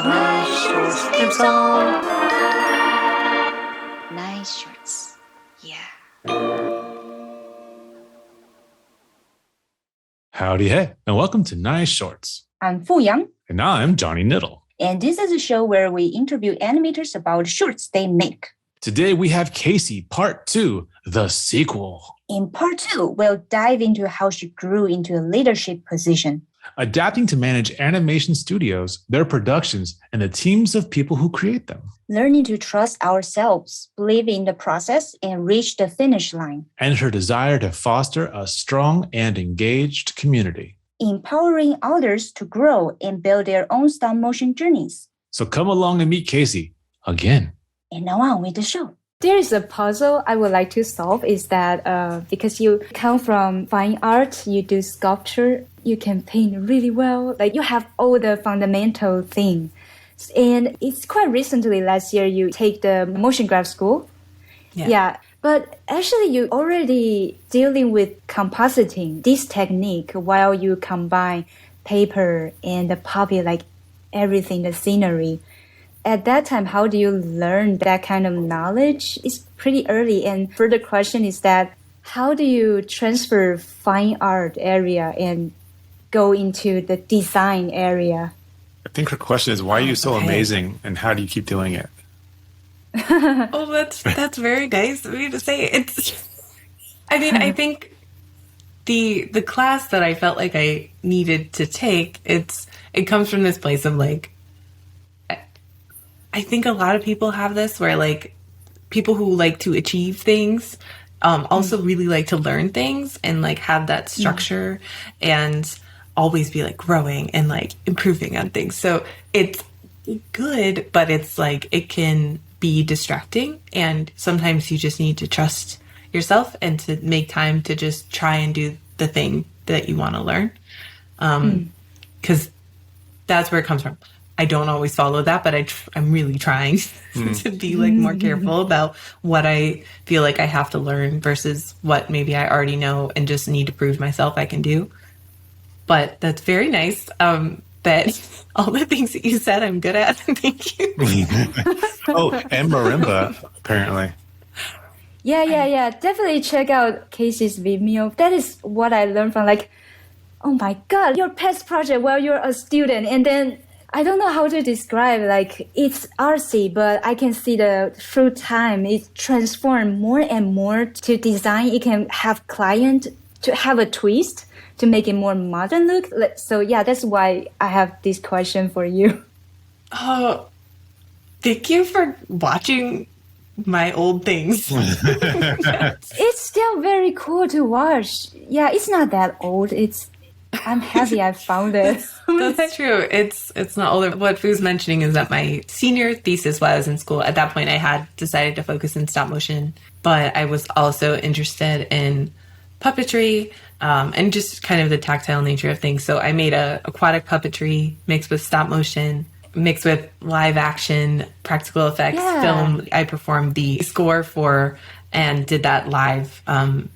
Nice shorts theme song. Nice shorts. Yeah. Howdy, hey, and welcome to Nice Shorts. I'm Fu Yang. And I'm Johnny Niddle. And this is a show where we interview animators about shorts they make. Today we have Casey, part 2, the sequel. In part 2, we'll dive into how she grew into a leadership position. Adapting to manage animation studios, their productions, and the teams of people who create them. Learning to trust ourselves, believe in the process, and reach the finish line. And her desire to foster a strong and engaged community. Empowering others to grow and build their own stop motion journeys. So come along and meet Casey again. And now on with the show. There is a puzzle I would like to solve is that because you come from fine art, you do sculpture, you can paint really well. Like you have all the fundamental things. And it's quite recently, last year, you take the motion graph school. Yeah. But actually, you already dealing with compositing, this technique, while you combine paper and the puppet, like everything, the scenery. At that time, how do you learn that kind of knowledge? It's pretty early. And further question is that, how do you transfer fine art area and go into the design area? I think her question is, why are you so amazing and how do you keep doing it? Oh, that's very nice of you to say. I think the class that I felt like I needed to take, it comes from this place of like, I think a lot of people have this where like people who like to achieve things also really like to learn things and like have that structure and always be like growing and like improving on things. So it's good, but it's like it can be distracting, and sometimes you just need to trust yourself and to make time to just try and do the thing that you want to learn, because that's where it comes from. I don't always follow that, but I'm really trying to be like more careful about what I feel like I have to learn versus what maybe I already know and just need to prove myself I can do. But that's very nice that all the things that you said I'm good at. Thank you. Oh, and marimba, apparently. Yeah. Definitely check out Casey's Vimeo. That is what I learned from like, oh my God, your past project while you're a student. And then I don't know how to describe, like it's artsy, but I can see the through time, it transformed more and more to design. It can have client to have a twist to make it more modern look. So yeah, that's why I have this question for you. Oh, thank you for watching my old things. It's still very cool to watch. Yeah, it's not that old. I'm happy I found it. That's true. It's not older. What Fu's mentioning is that my senior thesis while I was in school, at that point I had decided to focus in stop motion, but I was also interested in puppetry and just kind of the tactile nature of things. So I made a aquatic puppetry mixed with stop motion, mixed with live action, practical effects, film. I performed the score for and did that live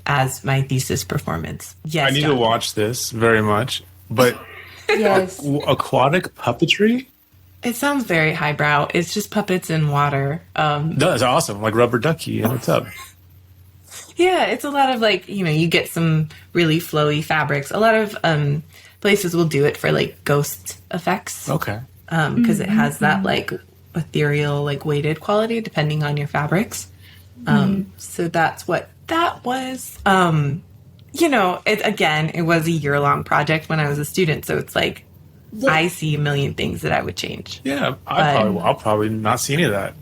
as my thesis performance. Yes, I need to watch this very much. But yes. Aquatic puppetry? It sounds very highbrow. It's just puppets in water. That's awesome. Like rubber ducky in a tub. Yeah, it's a lot of like, you get some really flowy fabrics. A lot of places will do it for like ghost effects. Okay. Because it has that like ethereal, like weighted quality depending on your fabrics. So that's what that was. It was a year-long project when I was a student. So it's like, I see a million things that I would change. Yeah, I'll probably not see any of that.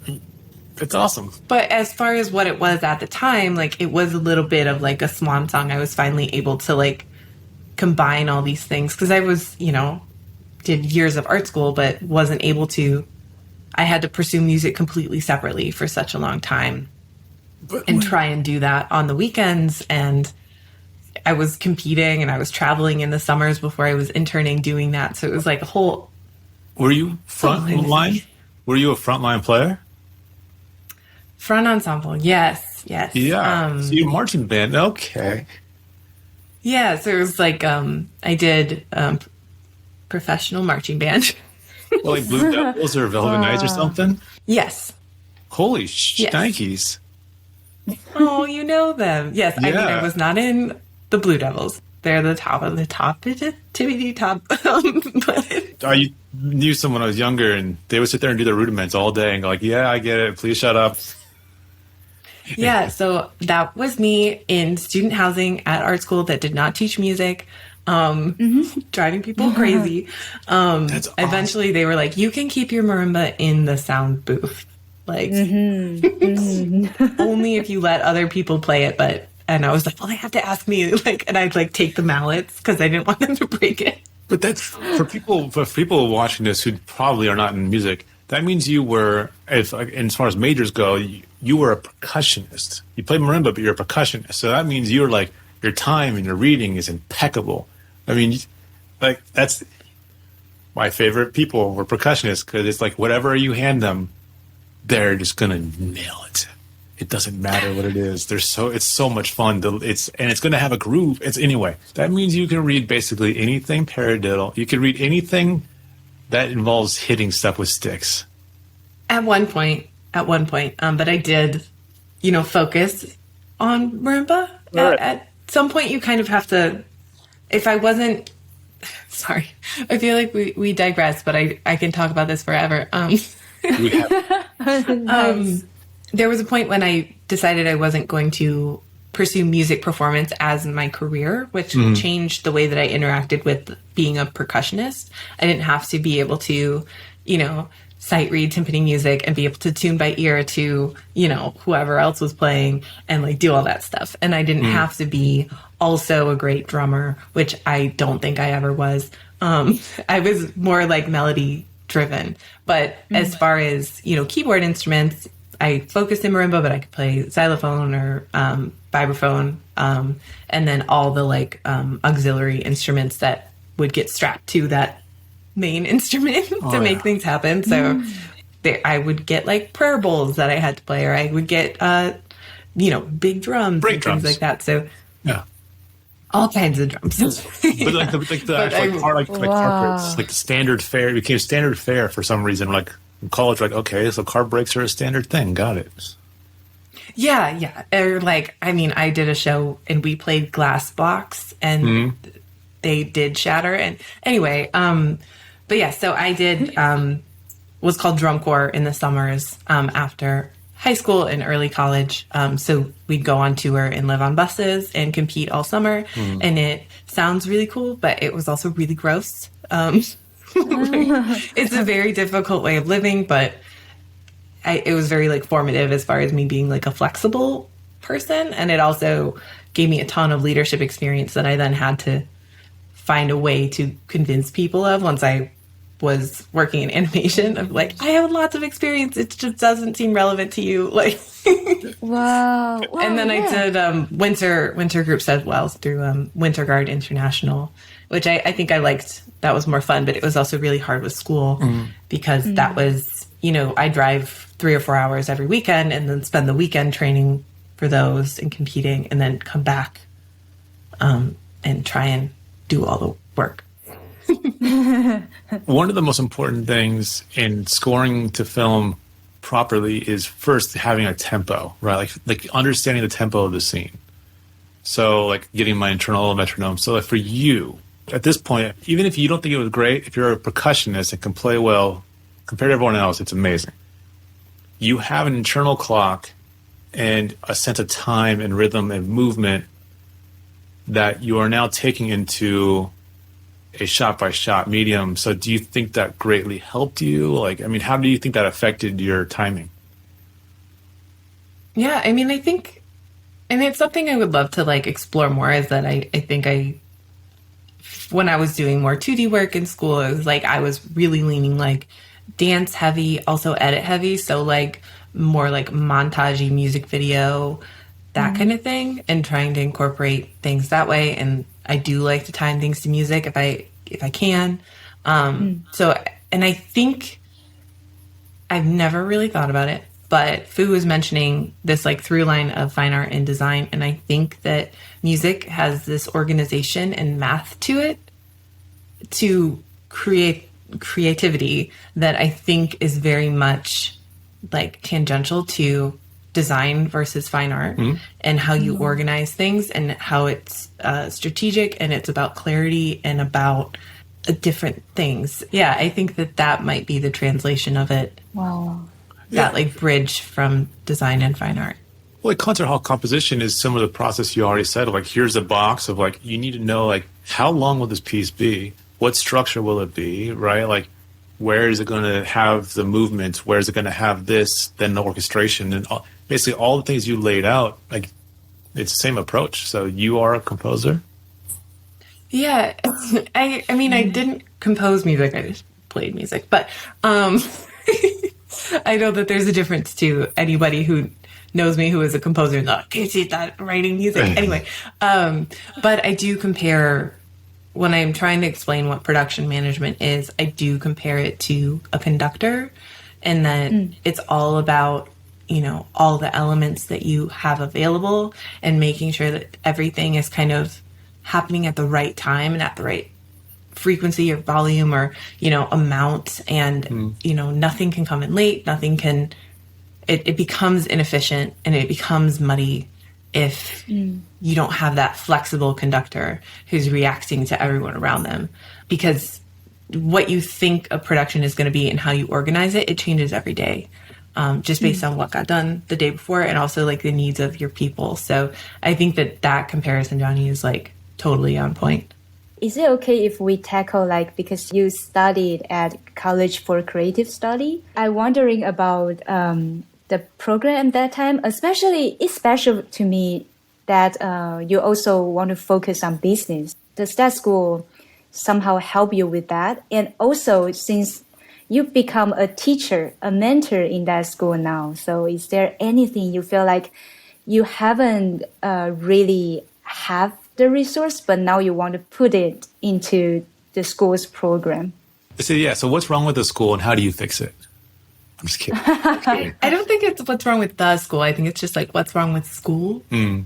It's awesome. But as far as what it was at the time, like it was a little bit of like a swan song. I was finally able to like combine all these things because I was, did years of art school, but wasn't able to. I had to pursue music completely separately for such a long time and try and do that on the weekends. And I was competing and I was traveling in the summers before I was interning doing that. So it was like a whole. Were you frontline? Were you a frontline player? Front ensemble, yes. Yeah. So you're marching band, okay. Yeah, so it was like I did professional marching band. Well, like Blue Devils or Velvet Knights or something? Yes. Holy Yes. shnikes. Oh, you know them. Yes. I mean, Yeah. I was not in the Blue Devils. They're the top of the top. Tippity top. But I knew someone when I was younger, and they would sit there and do their rudiments all day and go like, yeah, I get it. Please shut up. yeah, so that was me in student housing at art school that did not teach music, driving people crazy. That's awesome. Eventually, they were like, "You can keep your marimba in the sound booth, like only if you let other people play it." And I was like, "Well, they have to ask me." Like, and I'd like take the mallets because I didn't want them to break it. But that's for people watching this who probably are not in music. That means you were, as far as majors go, you were a percussionist. You played marimba, but you're a percussionist. So that means you're like, your time and your reading is impeccable. I mean, like, that's my favorite people were percussionists, because it's like whatever you hand them, they're just gonna nail it. It doesn't matter what it is. It's so much fun. It's gonna have a groove. Anyway. That means you can read basically anything paradiddle. You can read anything that involves hitting stuff with sticks. At one point, but I did, focus on marimba. Right. At some point, you kind of have to. If I wasn't, sorry, I feel like we digress, but I can talk about this forever. We have, There was a point when I decided I wasn't going to pursue music performance as my career, which changed the way that I interacted with being a percussionist. I didn't have to be able to, sight read timpani music and be able to tune by ear to, whoever else was playing and like do all that stuff. And I didn't have to be also a great drummer, which I don't think I ever was. I was more like melody driven. But as far as, keyboard instruments, I focused in marimba, but I could play xylophone or vibraphone, and then all the like auxiliary instruments that would get strapped to that main instrument to make things happen. So I would get like prayer bowls that I had to play, or I would get big drums Break and drums. things like that. So yeah. all kinds of drums. But like the actual car, like carpets, like the standard fare, it became standard fare for some reason. Like in college, like, okay, so car brakes are a standard thing. Got it. Yeah. Or like, I mean, I did a show and we played glass blocks and they did shatter. And anyway, but yeah, so I did, was called drum corps in the summers after high school and early college. So we'd go on tour and live on buses and compete all summer. And it sounds really cool, but it was also really gross. It's a very difficult way of living, but it was very like formative as far as me being like a flexible person. And it also gave me a ton of leadership experience that I then had to find a way to convince people of once I was working in animation of like, I have lots of experience. It just doesn't seem relevant to you. Like, Wow. and then I did winter groups as well through Winter Guard International, which I think I liked. That was more fun, but it was also really hard with school because that was, I drive 3 or 4 hours every weekend and then spend the weekend training for those and competing and then come back and try and do all the work. One of the most important things in scoring to film properly is first having a tempo, right? Like understanding the tempo of the scene. So like getting my internal metronome. So like for you, at this point, even if you don't think it was great, if you're a percussionist and can play well, compared to everyone else, it's amazing. You have an internal clock and a sense of time and rhythm and movement that you are now taking into a shot-by-shot medium. So do you think that greatly helped you? Like, I mean, how do you think that affected your timing? Yeah, I mean, I think, and it's something I would love to like explore more, is that I think when I was doing more 2D work in school, it was like I was really leaning like dance heavy, also edit heavy. So like more like montagey music video, that kind of thing, and trying to incorporate things that way. And I do like to time things to music if I can. So, and I think I've never really thought about it, but Fu was mentioning this like through line of fine art and design. And I think that music has this organization and math to it to create creativity that I think is very much like tangential to design versus fine art and how you organize things and how it's strategic and it's about clarity and about different things. Yeah, I think that might be the translation of it. Wow. That like bridge from design and fine art. Well, like concert hall composition is similar to the process you already said of like, here's a box of like, you need to know like, how long will this piece be? What structure will it be, right? Like, where is it going to have the movements? Where is it going to have this, then the orchestration and basically all the things you laid out, like it's the same approach. So you are a composer? Yeah. I mean, I didn't compose music. I just played music, but, I know that there's a difference to anybody who knows me who is a composer and not, can't see that writing music. Anyway, but I do compare when I'm trying to explain what production management is, I do compare it to a conductor and that it's all about, you know, all the elements that you have available and making sure that everything is kind of happening at the right time and at the right frequency or volume or, you know, amount. And, you know, nothing can come in late. Nothing can, it becomes inefficient and it becomes muddy if you don't have that flexible conductor who's reacting to everyone around them. Because what you think a production is going to be and how you organize it, it changes every day, just based on what got done the day before and also like the needs of your people. So I think that comparison, Johnny, is like totally on point. Is it okay if we tackle like, because you studied at College for Creative Study, I'm wondering about the program at that time, especially it's special to me that you also want to focus on business. Does that school somehow help you with that? And also, since you've become a teacher, a mentor in that school now, so is there anything you feel like you haven't really have the resource, but now you want to put it into the school's program? So yeah, so what's wrong with the school and how do you fix it? I'm just kidding. I don't think it's what's wrong with the school. I think it's just like what's wrong with school. And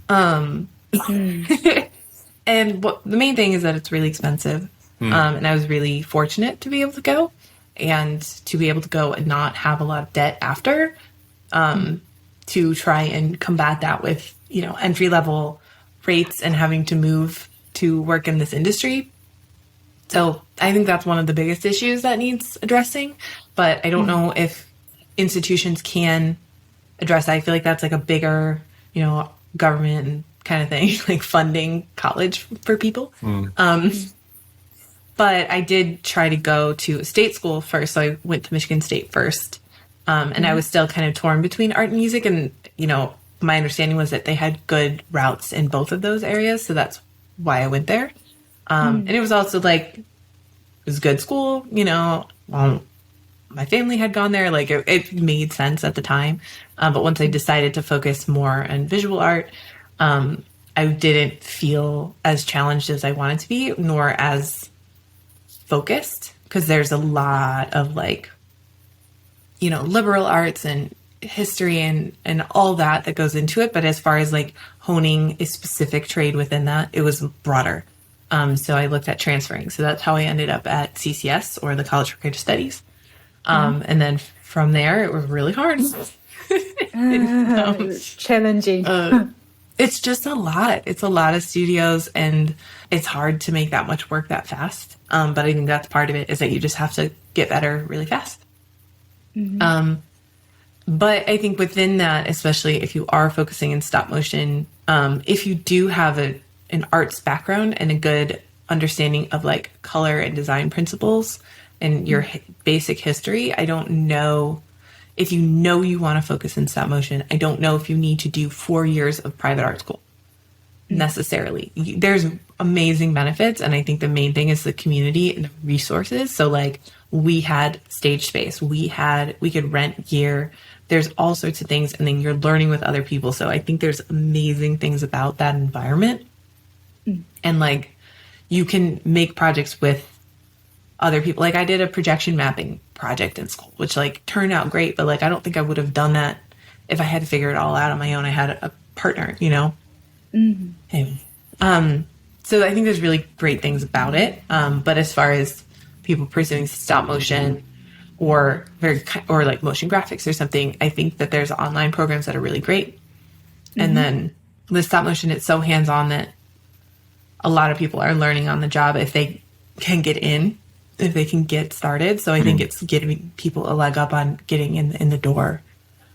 the main thing is that it's really expensive. And I was really fortunate to be able to go and to be able to go and not have a lot of debt after, to try and combat that with, you know, entry level rates and having to move to work in this industry. So I think that's one of the biggest issues that needs addressing, but I don't know if institutions can address that. I feel like that's like a bigger, you know, government kind of thing, like funding college for people. But I did try to go to a state school first. So I went to Michigan State first. And I was still kind of torn between art and music. And, you know, my understanding was that they had good routes in both of those areas. So that's why I went there. And it was also like, it was a good school, you know, my family had gone there. Like it made sense at the time. But once I decided to focus more on visual art, I didn't feel as challenged as I wanted to be, nor as focused, because there's a lot of like, you know, liberal arts and history and all that goes into it. But as far as like honing a specific trade within that, it was broader. So I looked at transferring. So that's how I ended up at CCS, or the College for Creative Studies. And then from there, it was really hard. Challenging. It's just a lot. It's a lot of studios, and it's hard to make that much work that fast. But I think that's part of it, is that you just have to get better really fast. But I think within that, especially if you are focusing in stop motion, if you do have an arts background and a good understanding of like color and design principles and your basic history, I don't know if you know you want to focus in stop motion. I don't know if you need to do 4 years of private art school necessarily. There's amazing benefits, and I think the main thing is the community and the resources. So like we had stage space, we could rent gear. There's all sorts of things, and then you're learning with other people. So I think there's amazing things about that environment. And like you can make projects with other people. Like I did a projection mapping project in school, which like turned out great, but like I don't think I would have done that if I had to figure it all out on my own. I had a partner, you know. Anyway, so I think there's really great things about it. But as far as people pursuing stop motion or like motion graphics or something, I think that there's online programs that are really great. And then the stop motion, it's so hands-on that a lot of people are learning on the job if they can get in, if they can get started. So I think it's giving people a leg up on getting in the door,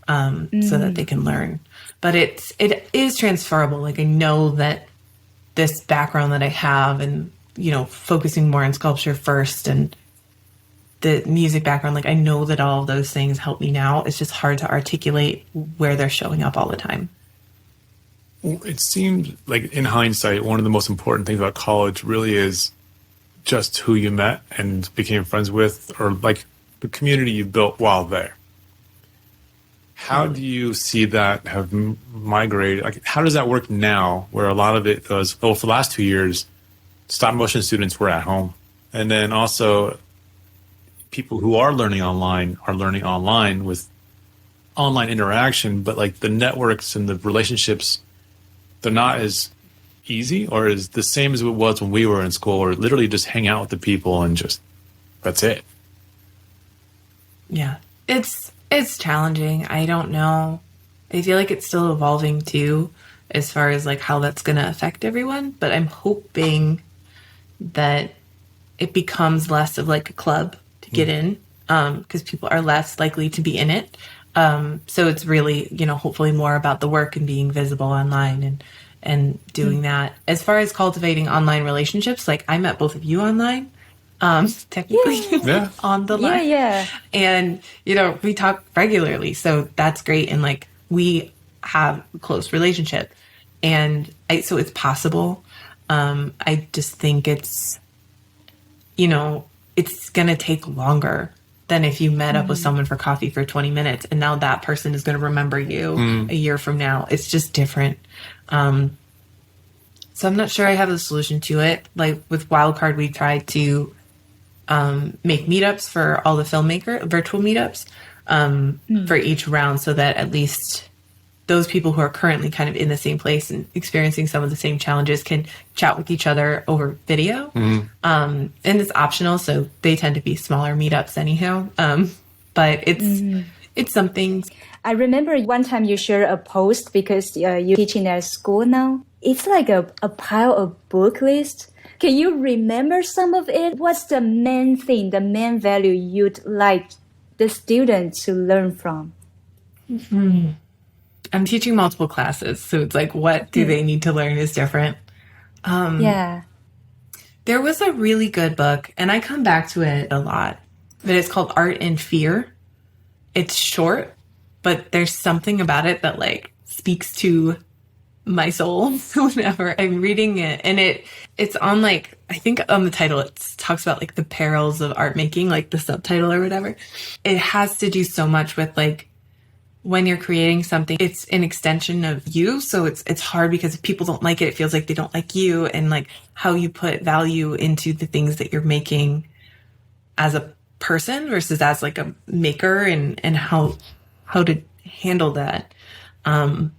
so that they can learn. But it is transferable. Like, I know that this background that I have, and, you know, focusing more on sculpture first and the music background, like, I know that all of those things help me now. It's just hard to articulate where they're showing up all the time. It seems like, in hindsight, one of the most important things about college really is just who you met and became friends with, or like the community you built while there. How do you see that have migrated? Like, how does that work now, where a lot of it was, for the last 2 years, stop motion students were at home. And then also people who are learning online with online interaction, but like the networks and the relationships, they're not as easy or as the same as it was when we were in school, or literally just hang out with the people and just, that's it. Yeah. It's challenging. I don't know. I feel like it's still evolving too, as far as like how that's going to affect everyone. But I'm hoping that it becomes less of like a club to get in, because people are less likely to be in it. So it's really, you know, hopefully more about the work and being visible online and doing that. As far as cultivating online relationships, like, I met both of you online. Technically on the line. Yeah. And, you know, we talk regularly, so that's great. And like, we have a close relationship, and so it's possible. I just think it's, you know, it's going to take longer than if you met up with someone for coffee for 20 minutes and now that person is going to remember you a year from now. It's just different. So I'm not sure I have a solution to it. Like with Wildcard, we tried to make meetups for all the virtual meetups for each round, so that at least those people who are currently kind of in the same place and experiencing some of the same challenges can chat with each other over video. And it's optional, so they tend to be smaller meetups anyhow. But it's something. I remember one time you shared a post because you're teaching at school now. It's like a pile of book list. Can you remember some of it? What's the main thing, the main value you'd like the student to learn from? I'm teaching multiple classes, so it's like, what do they need to learn is different. There was a really good book, and I come back to it a lot, but it's called Art and Fear. It's short, but there's something about it that like speaks to my soul whenever I'm reading it. And it's on like, I think on the title, it talks about like the perils of art making, like the subtitle or whatever. It has to do so much with like, when you're creating something, it's an extension of you. So it's hard because if people don't like it, it feels like they don't like you, and like how you put value into the things that you're making as a person versus as like a maker, and how to handle that. So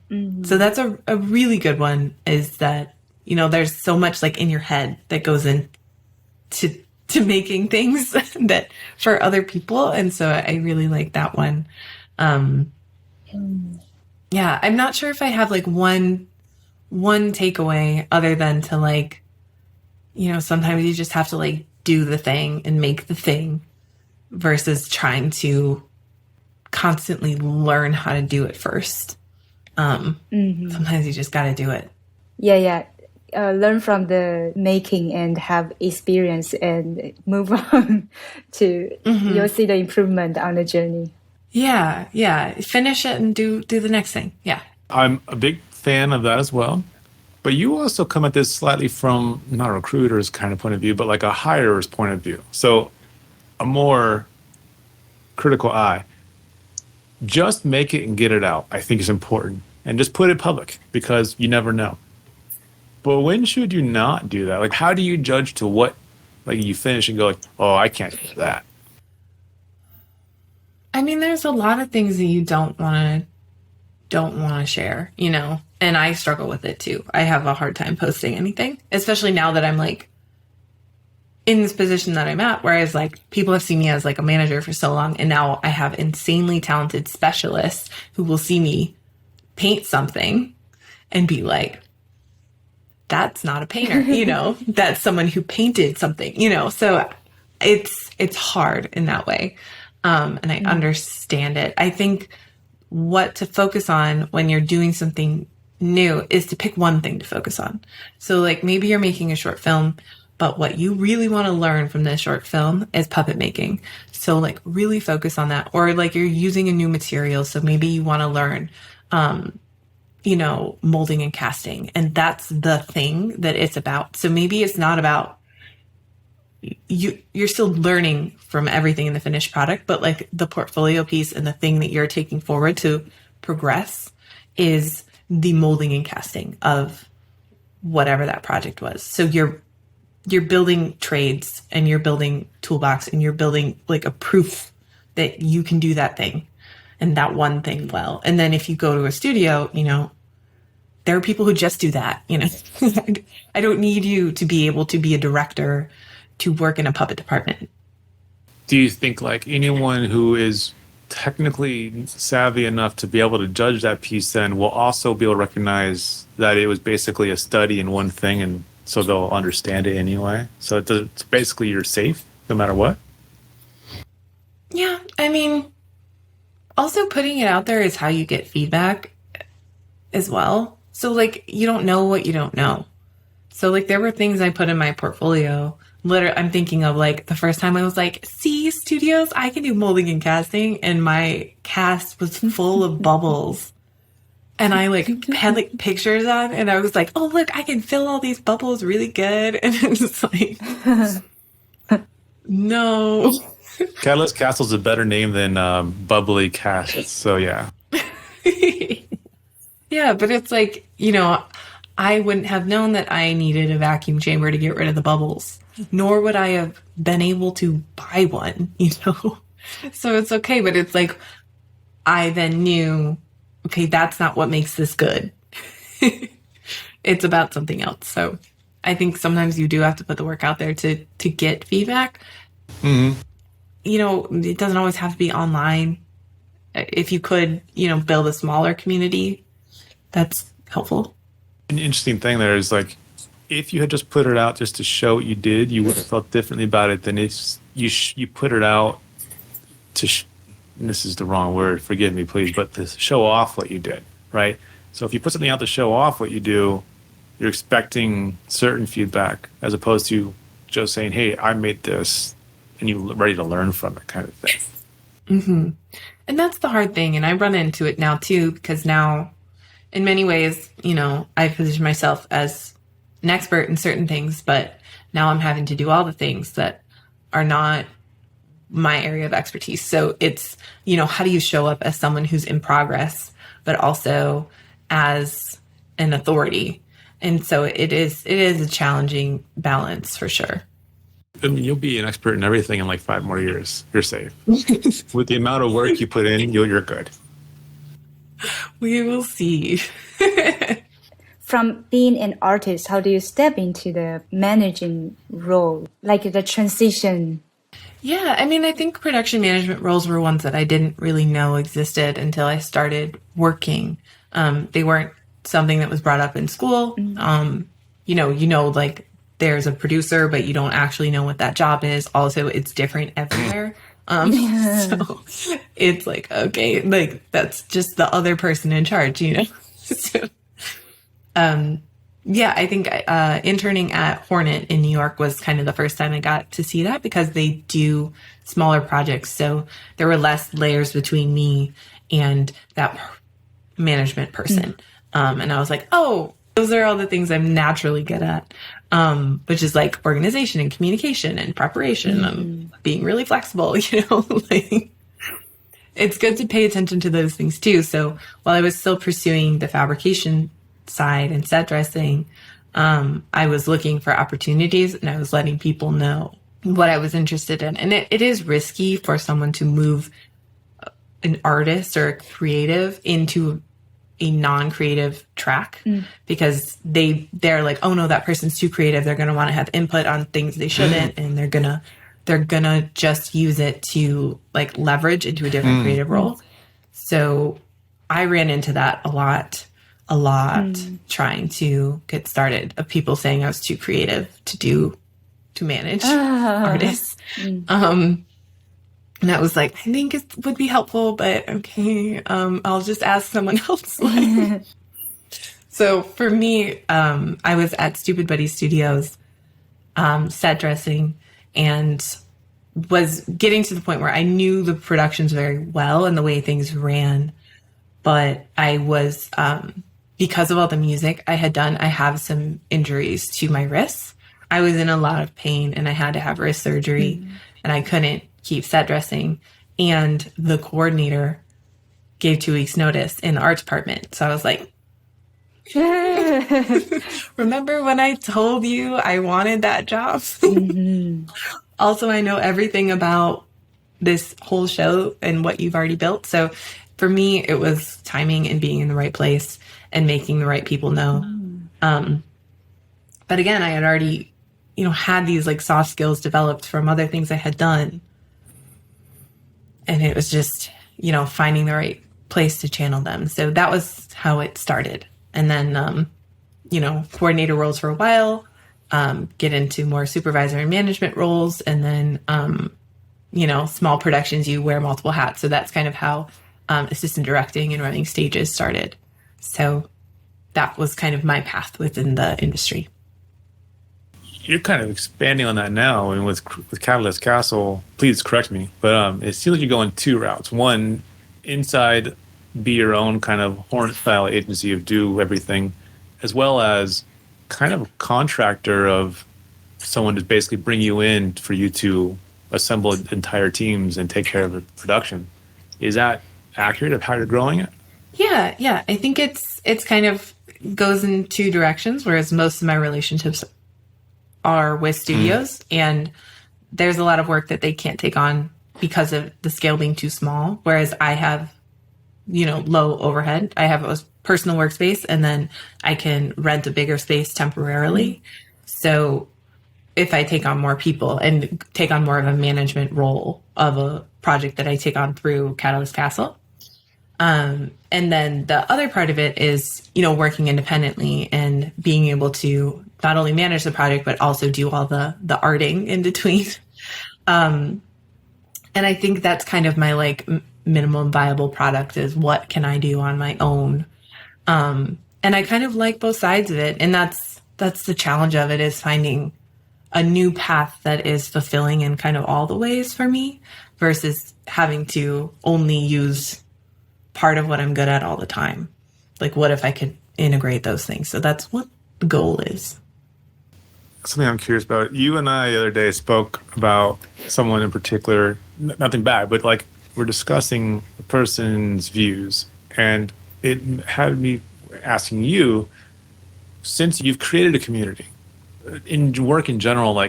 that's a really good one, is that, you know, there's so much like in your head that goes into making things that for other people. And so I really like that one. Yeah, I'm not sure if I have like one takeaway other than to like, you know, sometimes you just have to like do the thing and make the thing versus trying to constantly learn how to do it first. Sometimes you just got to do it. Yeah. Learn from the making and have experience and move on to, you'll see the improvement on the journey. Yeah. Finish it and do the next thing. Yeah. I'm a big fan of that as well. But you also come at this slightly from not a recruiter's kind of point of view, but like a hirer's point of view. So a more critical eye. Just make it and get it out, I think, is important. And just put it public, because you never know. But when should you not do that? Like, how do you judge to what, like, you finish and go like, oh, I can't do that? I mean, there's a lot of things that you don't want to share, you know, and I struggle with it too. I have a hard time posting anything, especially now that I'm like in this position that I'm at, whereas like people have seen me as like a manager for so long, and now I have insanely talented specialists who will see me paint something and be like, that's not a painter, you know, that's someone who painted something, you know, so it's hard in that way. And I understand it. I think what to focus on when you're doing something new is to pick one thing to focus on. So like maybe you're making a short film, but what you really want to learn from this short film is puppet making. So like really focus on that. Or like you're using a new material. So maybe you want to learn, you know, molding and casting. And that's the thing that it's about. So maybe it's not about you're still learning from everything in the finished product, but like the portfolio piece and the thing that you're taking forward to progress is the molding and casting of whatever that project was. So you're building trades and you're building toolbox and you're building like a proof that you can do that thing and that one thing well. And then if you go to a studio, you know, there are people who just do that, you know. I don't need you to be able to be a director to work in a puppet department. Do you think like anyone who is technically savvy enough to be able to judge that piece then will also be able to recognize that it was basically a study in one thing, and so they'll understand it anyway? So it's basically you're safe no matter what? Yeah, I mean, also putting it out there is how you get feedback as well. So like you don't know what you don't know. So like there were things I put in my portfolio. Literally, I'm thinking of like the first time I was like, see, studios, I can do molding and casting. And my cast was full of bubbles. And I like had like pictures on, and I was like, oh, look, I can fill all these bubbles really good. And it's like, no. Catalyst Castle's a better name than Bubbly Cast. So yeah. Yeah, but it's like, you know, I wouldn't have known that I needed a vacuum chamber to get rid of the bubbles, nor would I have been able to buy one, you know? So it's okay, but it's like, I then knew, okay, that's not what makes this good. It's about something else. So I think sometimes you do have to put the work out there to get feedback. Mm-hmm. You know, it doesn't always have to be online. If you could, you know, build a smaller community, that's helpful. An interesting thing there is like, if you had just put it out just to show what you did, you would have felt differently about it than if you put it out to, and this is the wrong word, forgive me please, but to show off what you did, right? So if you put something out to show off what you do, you're expecting certain feedback as opposed to just saying, hey, I made this, and you're ready to learn from it kind of thing. Mm-hmm. And that's the hard thing. And I run into it now too, because now in many ways, you know, I position myself as an expert in certain things, but now I'm having to do all the things that are not my area of expertise. So it's, you know, how do you show up as someone who's in progress, but also as an authority? And so it is a challenging balance for sure. I mean, you'll be an expert in everything in like 5 more years. You're safe. With the amount of work you put in, you're good. We will see. From being an artist, how do you step into the managing role, like the transition? Yeah, I mean, I think production management roles were ones that I didn't really know existed until I started working. They weren't something that was brought up in school. You know, like there's a producer, but you don't actually know what that job is. Also, it's different everywhere. So it's like, okay, like that's just the other person in charge, you know? So, yeah, I think interning at Hornet in New York was kind of the first time I got to see that because they do smaller projects. So there were less layers between me and that management person. And I was like, oh, those are all the things I'm naturally good at, which is like organization and communication and preparation and being really flexible, you know, like it's good to pay attention to those things too. So while I was still pursuing the fabrication side and set dressing, I was looking for opportunities and I was letting people know what I was interested in. And it is risky for someone to move an artist or a creative into a non-creative track because they're like, oh no, that person's too creative. They're going to want to have input on things they shouldn't. And they're going to just use it to like leverage into a different creative role. So I ran into that a lot, trying to get started, of people saying I was too creative to manage artists. And I was like, I think it would be helpful, but okay, I'll just ask someone else. So for me, I was at Stupid Buddy Studios, set dressing, and was getting to the point where I knew the productions very well and the way things ran. But I was, because of all the music I had done, I have some injuries to my wrists. I was in a lot of pain and I had to have wrist surgery and I couldn't keep set dressing. And the coordinator gave 2 weeks notice in the art department. So I was like, remember when I told you I wanted that job? Also, I know everything about this whole show and what you've already built. So for me, it was timing and being in the right place and making the right people know. But again, I had already, had these like soft skills developed from other things I had done. And it was just, finding the right place to channel them. So that was how it started. And then, coordinator roles for a while, get into more supervisor and management roles. And then, small productions, you wear multiple hats. So that's kind of how assistant directing and running stages started. So that was kind of my path within the industry. You're kind of expanding on that now, and with Catalyst Castle, please correct me, but it seems like you're going two routes. One, inside, be your own kind of Hornet-style agency of do everything, as well as kind of a contractor of someone to basically bring you in for you to assemble entire teams and take care of the production. Is that accurate of how you're growing it? Yeah. I think it's kind of goes in two directions, whereas most of my relationships are with studios, and there's a lot of work that they can't take on because of the scale being too small. Whereas I have, low overhead. I have a personal workspace, and then I can rent a bigger space temporarily. So if I take on more people and take on more of a management role of a project that I take on through Catalyst Castle. And then the other part of it is, working independently and being able to not only manage the project, but also do all the arting in between. And I think that's kind of my minimum viable product is what can I do on my own? And I kind of like both sides of it. And that's the challenge of it, is finding a new path that is fulfilling in kind of all the ways for me versus having to only use part of what I'm good at all the time. Like, what if I could integrate those things? So that's what the goal is. Something I'm curious about. You and I the other day spoke about someone in particular, nothing bad, but we're discussing a person's views. And it had me asking you, since you've created a community, in work in general,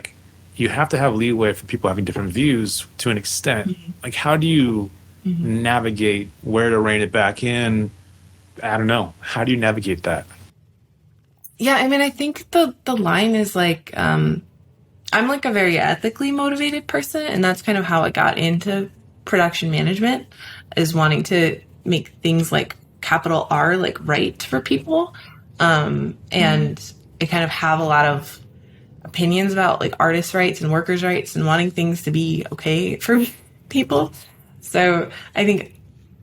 you have to have leeway for people having different views to an extent. How do you navigate where to rein it back in? I don't know. How do you navigate that? Yeah, I think the line is I'm a very ethically motivated person, and that's kind of how I got into production management, is wanting to make things like capital R right for people. And I kind of have a lot of opinions about artists' rights and workers' rights and wanting things to be okay for people. So I think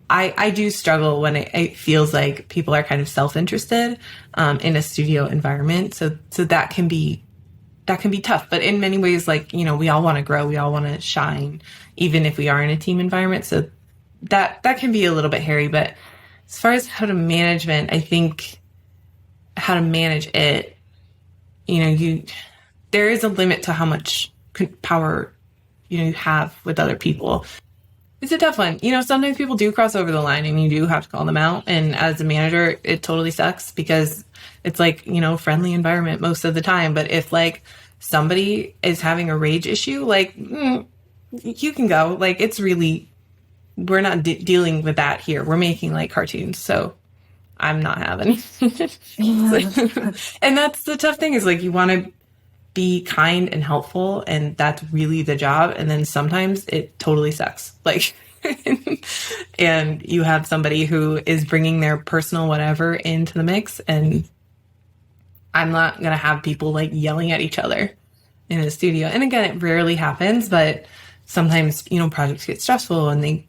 I do struggle when it feels like people are kind of self-interested in a studio environment. So that can be tough. But in many ways, we all want to grow, we all want to shine, even if we are in a team environment. So that can be a little bit hairy. But as far as how to manage it, there is a limit to how much power you have with other people. It's a tough one. Sometimes people do cross over the line and you do have to call them out. And as a manager, it totally sucks because it's friendly environment most of the time. But if somebody is having a rage issue, you can go. It's really, we're not dealing with that here. We're making cartoons. So I'm not having it. And that's the tough thing is like, you want to be kind and helpful, and that's really the job. And then sometimes it totally sucks. Like, and you have somebody who is bringing their personal whatever into the mix, and I'm not going to have people like yelling at each other in the studio. And again, it rarely happens, but sometimes, you know, projects get stressful, and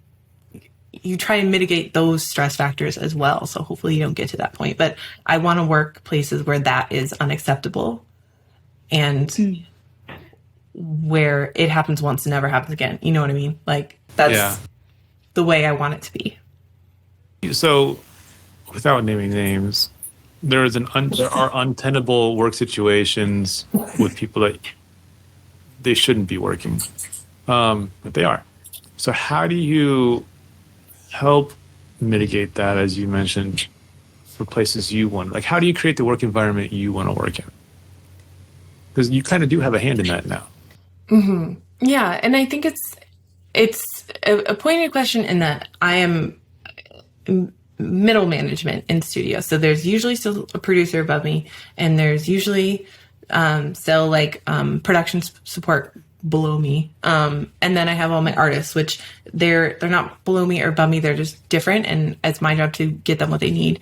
you try and mitigate those stress factors as well. So hopefully you don't get to that point, but I want to work places where that is unacceptable, and where it happens once and never happens again. You know what I mean? Like, that's the way I want it to be. So, without naming names, there are untenable work situations with people that they shouldn't be working, but they are. So, how do you help mitigate that, as you mentioned, for places you want? Like, how do you create the work environment you want to work in? Because you kind of do have a hand in that now. Mm-hmm. Yeah, and I think it's a pointed question in that I am middle management in studio. So there's usually still a producer above me, and there's usually still like production support below me. And then I have all my artists, which they're not below me or above me. They're just different, and it's my job to get them what they need.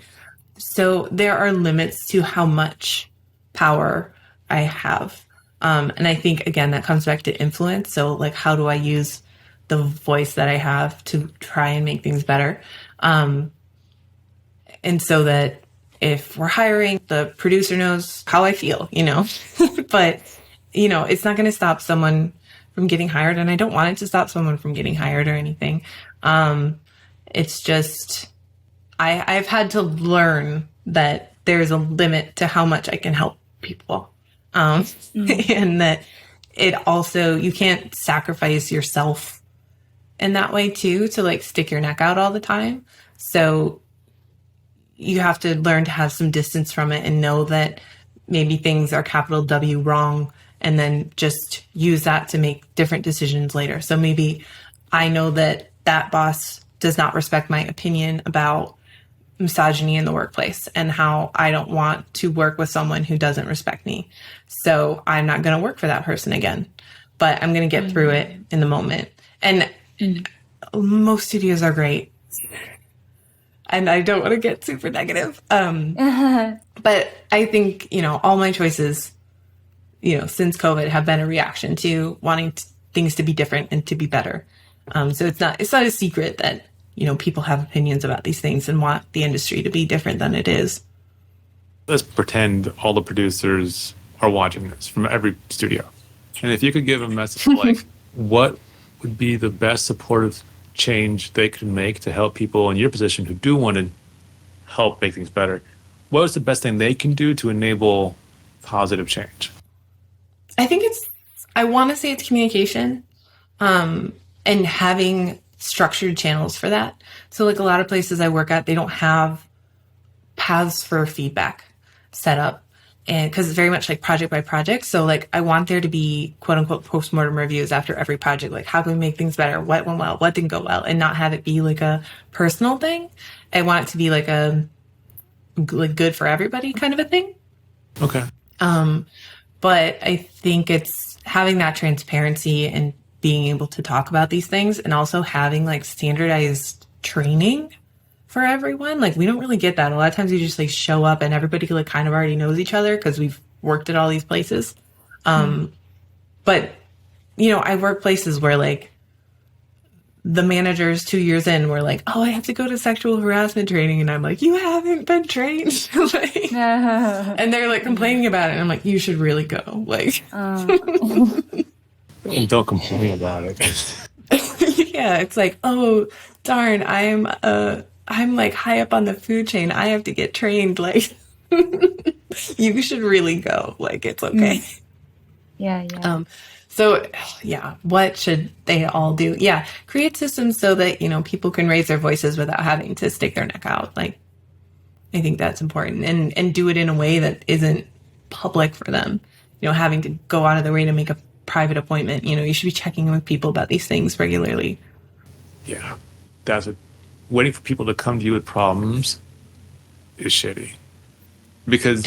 So there are limits to how much power I have. And I think, again, that comes back to influence. So like, how do I use the voice that I have to try and make things better? And so that if we're hiring, the producer knows how I feel, you know, but, you know, it's not going to stop someone from getting hired. And I don't want it to stop someone from getting hired or anything. It's just, I've had to learn that there's a limit to how much I can help people. And that it also, you can't sacrifice yourself in that way too, to like stick your neck out all the time. So you have to learn to have some distance from it and know that maybe things are capital W wrong, and then just use that to make different decisions later. So maybe I know that that boss does not respect my opinion about misogyny in the workplace and how I don't want to work with someone who doesn't respect me. So I'm not going to work for that person again, but I'm going to get through it in the moment. And most studios are great. And I don't want to get super negative. But I think, you know, all my choices, you know, since COVID have been a reaction to wanting things to be different and to be better. So it's not a secret that, you know, people have opinions about these things and want the industry to be different than it is. Let's pretend all the producers are watching this from every studio. And if you could give a message like, what would be the best supportive change they could make to help people in your position who do want to help make things better? What is the best thing they can do to enable positive change? I think I want to say it's communication, and having structured channels for that. So like a lot of places I work at, they don't have paths for feedback set up, and because it's very much like project by project. So like I want there to be quote unquote postmortem reviews after every project. Like, how can we make things better? What went well? What didn't go well? And not have it be like a personal thing. I want it to be like a good for everybody kind of a thing. Okay. But I think it's having that transparency and being able to talk about these things, and also having like standardized training for everyone. Like, we don't really get that. A lot of times you just like show up and everybody like kind of already knows each other because we've worked at all these places. But, you know, I work places where like the managers 2 years in were like, oh, I have to go to sexual harassment training. And I'm like, you haven't been trained. Like, and they're like complaining about it. And I'm like, you should really go. Like, Don't complain about it. yeah, it's like, oh, darn, I'm like high up on the food chain. I have to get trained. Like, you should really go. Like, it's okay. Yeah. So yeah, what should they all do? Yeah, create systems so that, you know, people can raise their voices without having to stick their neck out. Like, I think that's important, and do it in a way that isn't public for them. You know, having to go out of their way to make a private appointment. You know, you should be checking in with people about these things regularly. Yeah, that's it. Waiting for people to come to you with problems is shitty. Because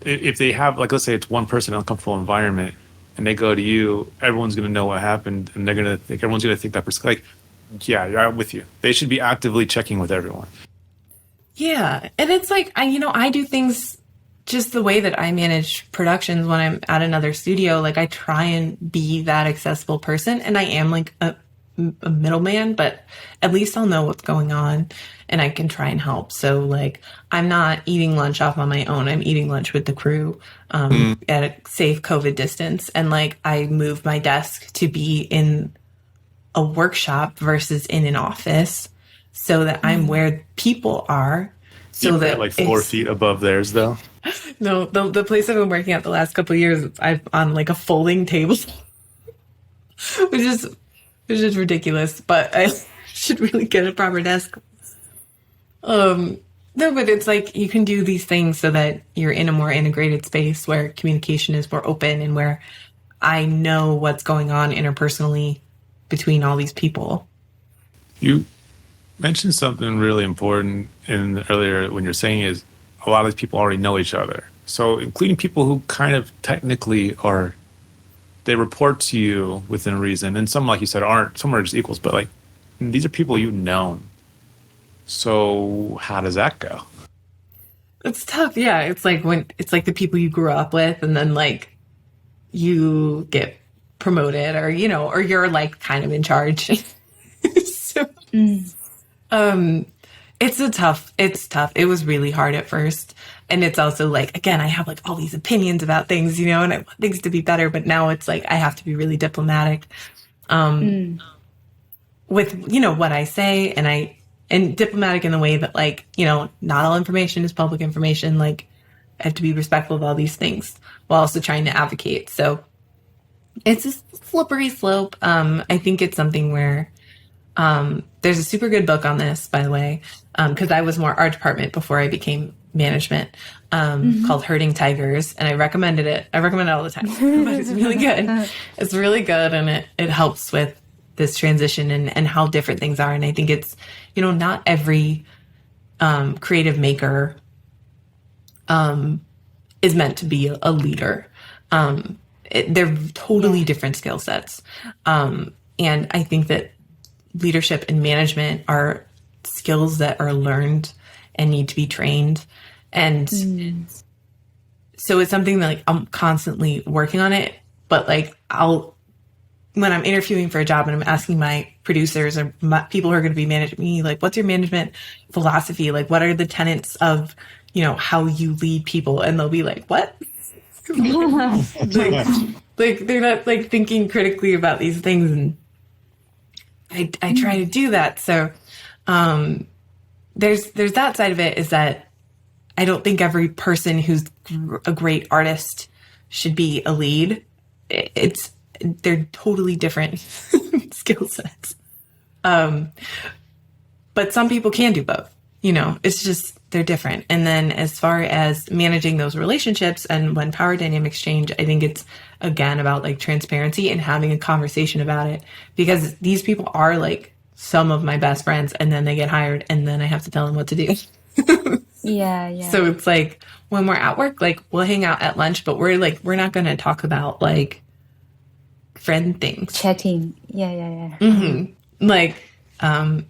if they have, like, let's say it's one person in an uncomfortable environment and they go to you, everyone's going to know what happened and they're going to think, everyone's going to think that person, like, yeah, I'm with you. They should be actively checking with everyone. Yeah. And it's like, I do things just the way that I manage productions when I'm at another studio. Like, I try and be that accessible person, and I am like a middleman, but at least I'll know what's going on and I can try and help. So like, I'm not eating lunch off on my own. I'm eating lunch with the crew at a safe COVID distance. And like, I moved my desk to be in a workshop versus in an office so that I'm where people are. So you that like 4 feet above theirs though. No, the place I've been working at the last couple of years, I'm on like a folding table, which is ridiculous, but I should really get a proper desk. No, but it's like you can do these things so that you're in a more integrated space where communication is more open and where I know what's going on interpersonally between all these people. You mentioned something really important earlier when you're saying is a lot of these people already know each other. So including people who kind of technically they report to you within reason. And some, like you said, aren't. Some are just equals, but like these are people you've known. So how does that go? It's tough. Yeah. It's like the people you grew up with and then like you get promoted or you're like kind of in charge. So, it's tough. It was really hard at first. And it's also like, again, I have like all these opinions about things, and I want things to be better, but now it's like, I have to be really diplomatic, with, what I say and diplomatic in the way that like, not all information is public information. Like I have to be respectful of all these things while also trying to advocate. So it's a slippery slope. I think it's something where, there's a super good book on this, by the way, because I was more art department before I became management, called Herding Tigers, and I recommended it. I recommend it all the time, but it's really good. It's really good, and it helps with this transition and how different things are. And I think it's, not every creative maker is meant to be a leader. They're totally different skill sets. And I think that leadership and management are skills that are learned and need to be trained. And so it's something that like I'm constantly working on it, but like when I'm interviewing for a job and I'm asking my producers or people who are going to be managing me, like, what's your management philosophy? Like, what are the tenets of, how you lead people? And they'll be like, what? like they're not like thinking critically about these things. And I try to do that. So, there's that side of it, is that I don't think every person who's a great artist should be a lead. They're totally different skill sets. But some people can do both, it's just, they're different. And then as far as managing those relationships and when power dynamics change, I think it's again about like transparency and having a conversation about it, because these people are like some of my best friends, and then they get hired and then I have to tell them what to do. Yeah. So it's like when we're at work, like we'll hang out at lunch, but we're not going to talk about like friend things. Chatting. Yeah. Mm-hmm. Like, and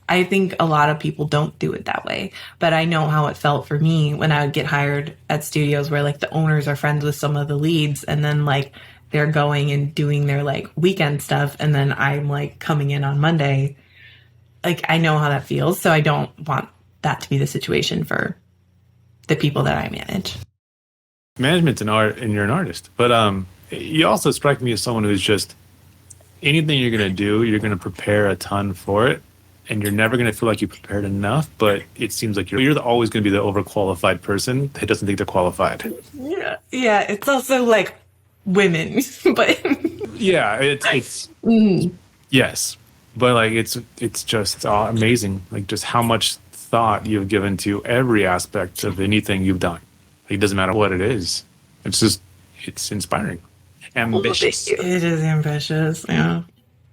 I think a lot of people don't do it that way, but I know how it felt for me when I would get hired at studios where like the owners are friends with some of the leads, and then like they're going and doing their like weekend stuff, and then I'm like coming in on Monday. Like I know how that feels, so I don't want that to be the situation for the people that I manage. Management's an art, and you're an artist, but you also strike me as someone who's just, anything you're going to do, you're going to prepare a ton for it, and you're never going to feel like you prepared enough, but it seems like you're always going to be the overqualified person that doesn't think they're qualified. Yeah, it's also like women, but yeah, it's yes, but like it's just amazing, like just how much thought you've given to every aspect of anything you've done. Like, it doesn't matter what it is. It's inspiring. Ambitious. It is ambitious, yeah.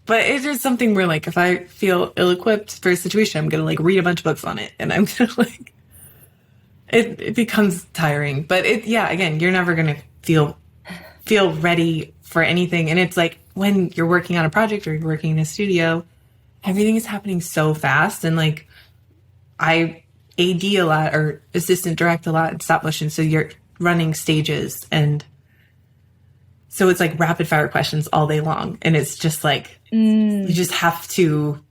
But it is something where, like, if I feel ill-equipped for a situation, I'm going to, like, read a bunch of books on it. And I'm going to, like, it becomes tiring. But again, you're never going to feel ready for anything. And it's like when you're working on a project or you're working in a studio, everything is happening so fast. And like I AD a lot or assistant direct a lot in stop motion. So you're running stages, and so it's like rapid fire questions all day long. And it's just like, you just have to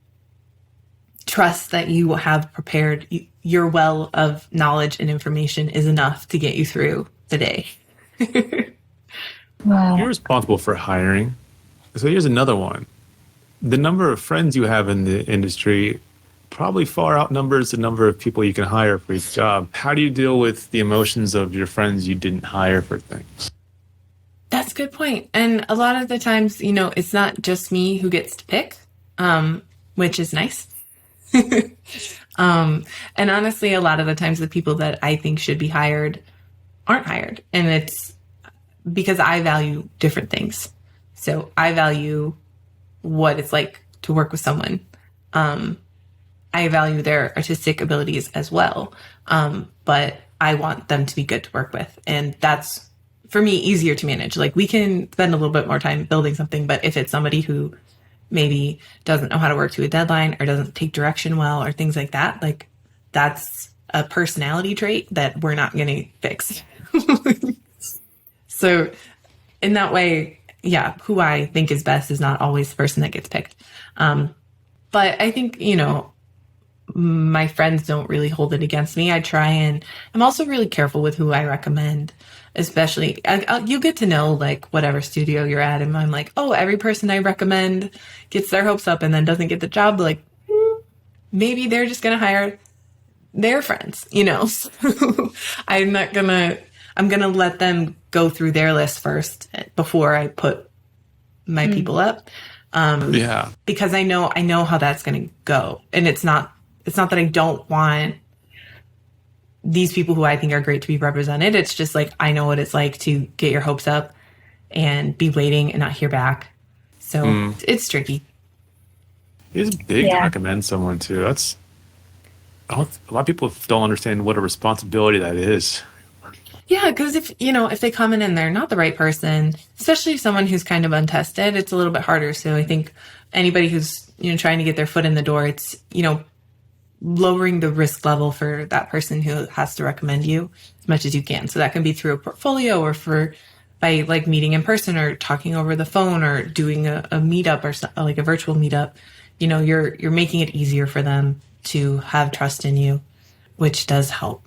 trust that you have prepared. Your well of knowledge and information is enough to get you through the day. Wow. You're responsible for hiring. So here's another one. The number of friends you have in the industry probably far outnumbers the number of people you can hire for each job. How do you deal with the emotions of your friends you didn't hire for things? That's a good point. And a lot of the times, it's not just me who gets to pick, which is nice. And honestly, a lot of the times the people that I think should be hired aren't hired. And it's because I value different things. So I value what it's like to work with someone. I value their artistic abilities as well. But I want them to be good to work with. And that's, for me, easier to manage. Like we can spend a little bit more time building something, but if it's somebody who maybe doesn't know how to work to a deadline or doesn't take direction well or things like that, like that's a personality trait that we're not going to fix. So in that way, who I think is best is not always the person that gets picked. But I think, my friends don't really hold it against me. I try, and I'm also really careful with who I recommend, especially you get to know like whatever studio you're at. And I'm like, oh, every person I recommend gets their hopes up and then doesn't get the job. Like maybe they're just going to hire their friends, So I'm going to let them go through their list first before I put my people up. Because I know how that's going to go. And it's not that I don't want these people who I think are great to be represented. It's just like, I know what it's like to get your hopes up and be waiting and not hear back. So it's tricky. It's big to recommend someone too. A lot of people don't understand what a responsibility that is. Yeah, because if they come in and they're not the right person, especially someone who's kind of untested, it's a little bit harder. So I think anybody who's trying to get their foot in the door, it's lowering the risk level for that person who has to recommend you as much as you can. So that can be through a portfolio or by like meeting in person or talking over the phone or doing a meetup or like a virtual meetup. You're making it easier for them to have trust in you, which does help.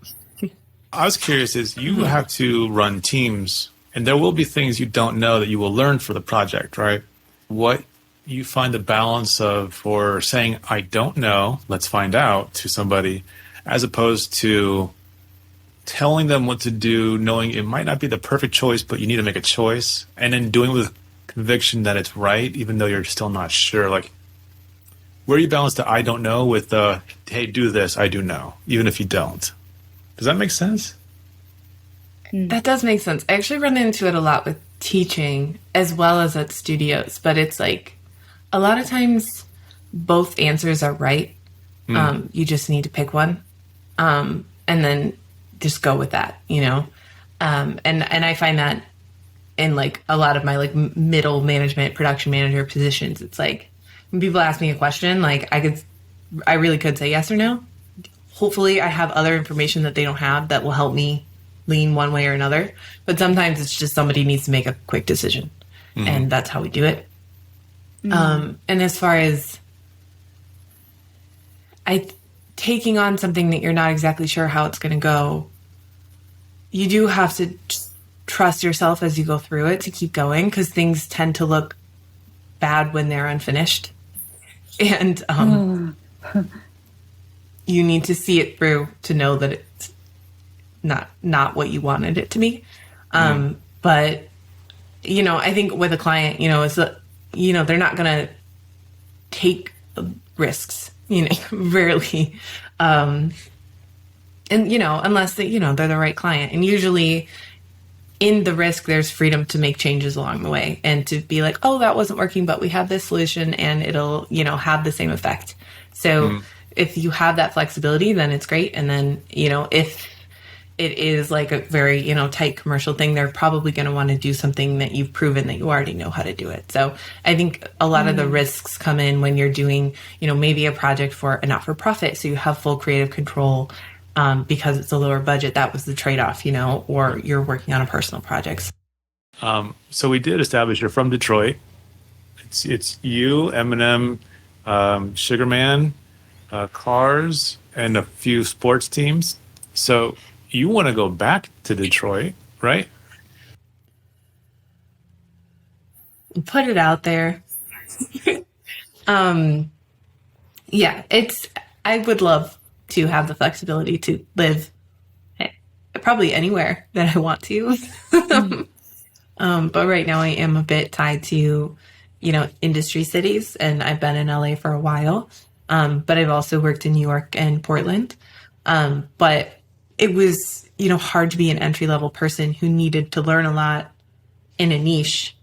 I was curious, is you have to run teams, and there will be things you don't know that you will learn for the project, right? What you find the balance of for saying, I don't know, let's find out to somebody, as opposed to telling them what to do, knowing it might not be the perfect choice, but you need to make a choice, and then doing it with conviction that it's right, even though you're still not sure. Like, where you balance the I don't know with the, hey, do this, I do know, even if you don't. Does that make sense? That does make sense. I actually run into it a lot with teaching as well as at studios, but it's like a lot of times both answers are right. You just need to pick one and then just go with that, and I find that in like a lot of my like middle management, production manager positions, it's like when people ask me a question, like I really could say yes or no. Hopefully I have other information that they don't have that will help me lean one way or another. But sometimes it's just somebody needs to make a quick decision. And that's how we do it. And as far as taking on something that you're not exactly sure how it's going to go, you do have to trust yourself as you go through it to keep going, because things tend to look bad when they're unfinished. And you need to see it through to know that it's not what you wanted it to be. But, I think with a client, it's they're not going to take risks, rarely. And, unless they're the right client. And usually in the risk, there's freedom to make changes along the way and to be like, oh, that wasn't working, but we have this solution and it'll, have the same effect. So if you have that flexibility, then it's great. And then, if it is like a very, tight commercial thing, they're probably going to want to do something that you've proven that you already know how to do it. So I think a lot of the risks come in when you're doing, maybe a project for a not-for-profit. So you have full creative control because it's a lower budget. That was the trade-off, or you're working on a personal project. So we did establish you're from Detroit. It's you, Eminem, Sugarman, Cars, and a few sports teams. So you want to go back to Detroit, right? Put it out there. Yeah, I would love to have the flexibility to live probably anywhere that I want to. But right now I am a bit tied to, industry cities, and I've been in LA for a while. But I've also worked in New York and Portland. But it was, hard to be an entry-level person who needed to learn a lot in a niche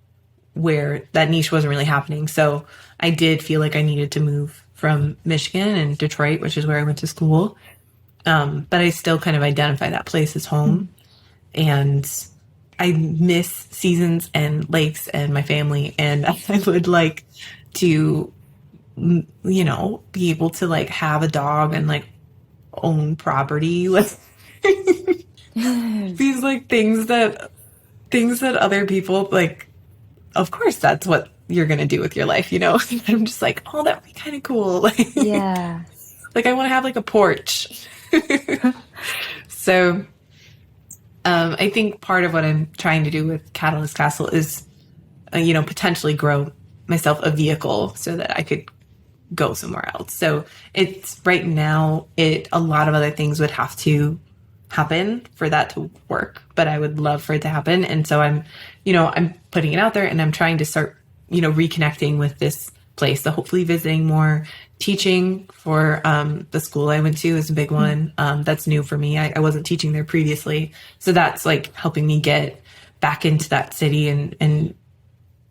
where that niche wasn't really happening. So I did feel like I needed to move from Michigan and Detroit, which is where I went to school. But I still kind of identify that place as home. And I miss seasons and lakes and my family. And I would like to, be able to like have a dog and like own property. Like these like things that other people like, of course that's what you're going to do with your life, I'm just like, oh, that would be kind of cool. Like, Yeah. like I want to have like a porch. So, I think part of what I'm trying to do with Catalyst Castle is, potentially grow myself a vehicle so that I could go somewhere else. So it's right now, a lot of other things would have to happen for that to work, but I would love for it to happen. And so I'm putting it out there, and I'm trying to start, reconnecting with this place. So hopefully visiting more. Teaching for the school I went to is a big one. That's new for me. I wasn't teaching there previously. So that's like helping me get back into that city and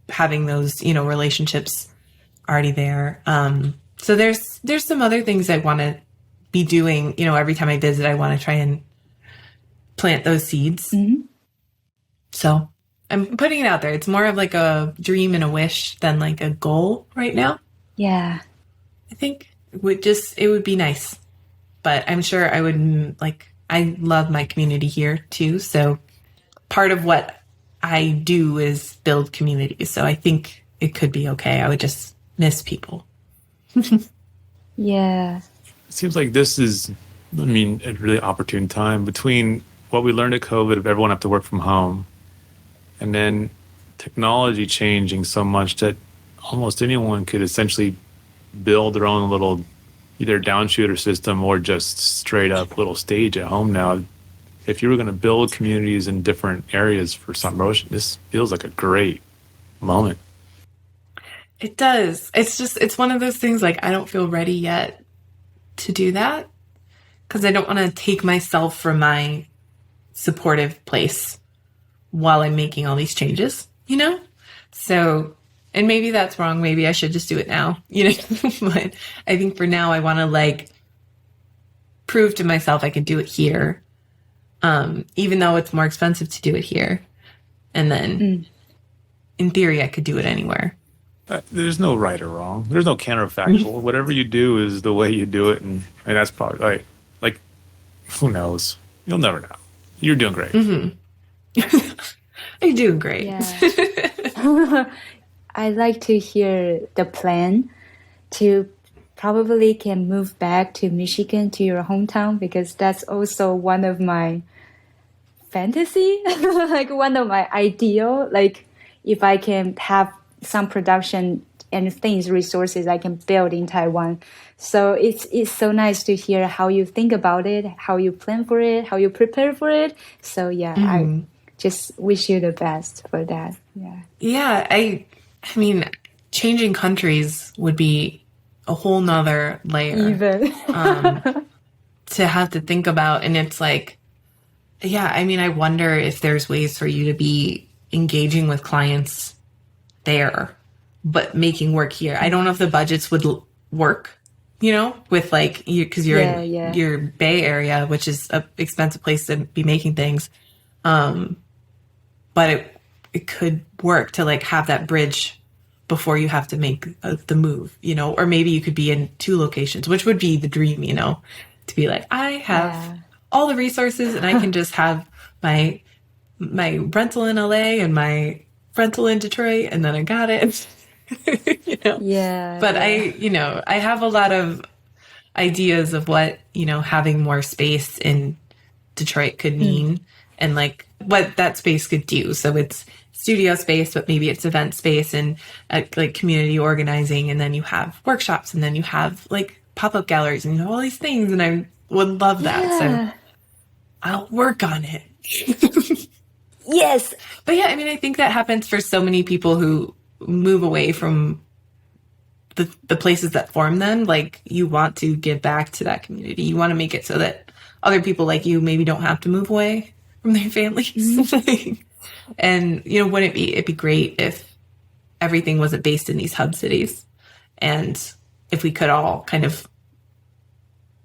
having those, relationships already there. So there's some other things I want to be doing. Every time I visit, I want to try and plant those seeds. Mm-hmm. So I'm putting it out there. It's more of like a dream and a wish than like a goal right now. Yeah. I think it would be nice, but I'm sure I would I love my community here too. So part of what I do is build communities. So I think it could be okay. I would just miss people. Yeah. It seems like this is, a really opportune time between what we learned at COVID of everyone have to work from home, and then technology changing so much that almost anyone could essentially build their own little either downshooter system or just straight up little stage at home now. If you were going to build communities in different areas for stop motion, this feels like a great moment. It does. It's one of those things like I don't feel ready yet to do that because I don't want to take myself from my supportive place while I'm making all these changes, So, and maybe that's wrong. Maybe I should just do it now, but I think for now I want to prove to myself I can do it here. Even though it's more expensive to do it here. And then in theory, I could do it anywhere. There's no right or wrong. There's no counterfactual. Whatever you do is the way you do it. And that's probably like, who knows? You'll never know. You're doing great. Mm-hmm. You're doing great. Yeah. I like to hear the plan to probably can move back to Michigan, to your hometown, because that's also one of my fantasy, like one of my ideal, like if I can have some production and things, resources I can build in Taiwan. So it's so nice to hear how you think about it, how you plan for it, how you prepare for it. So yeah, I just wish you the best for that. Yeah. Yeah. I mean, changing countries would be a whole nother layer Even. to have to think about. And it's like, yeah, I wonder if there's ways for you to be engaging with clients there, but making work here. I don't know if the budgets would work you know, with like you, because you're Yeah, in yeah. your Bay Area, which is a expensive place to be making things. But it could work to like have that bridge before you have to make the move, you know, or maybe you could be in 2 locations, which would be the dream, you know, to be like, I have Yeah. all the resources and I can just have my rental in LA and my rental in Detroit, and then I got it. You know? Yeah. But yeah. I have a lot of ideas of what, you know, having more space in Detroit could mean and like what that space could do. So it's studio space, but maybe it's event space and like community organizing. And then you have workshops and then you have like pop-up galleries and you have all these things. And I would love that. Yeah. So I'll work on it. Yes. But yeah, I mean, I think that happens for so many people who move away from the places that form them. Like you want to give back to that community. You want to make it so that other people like you maybe don't have to move away from their families. And, you know, it'd be great if everything wasn't based in these hub cities. And if we could all kind of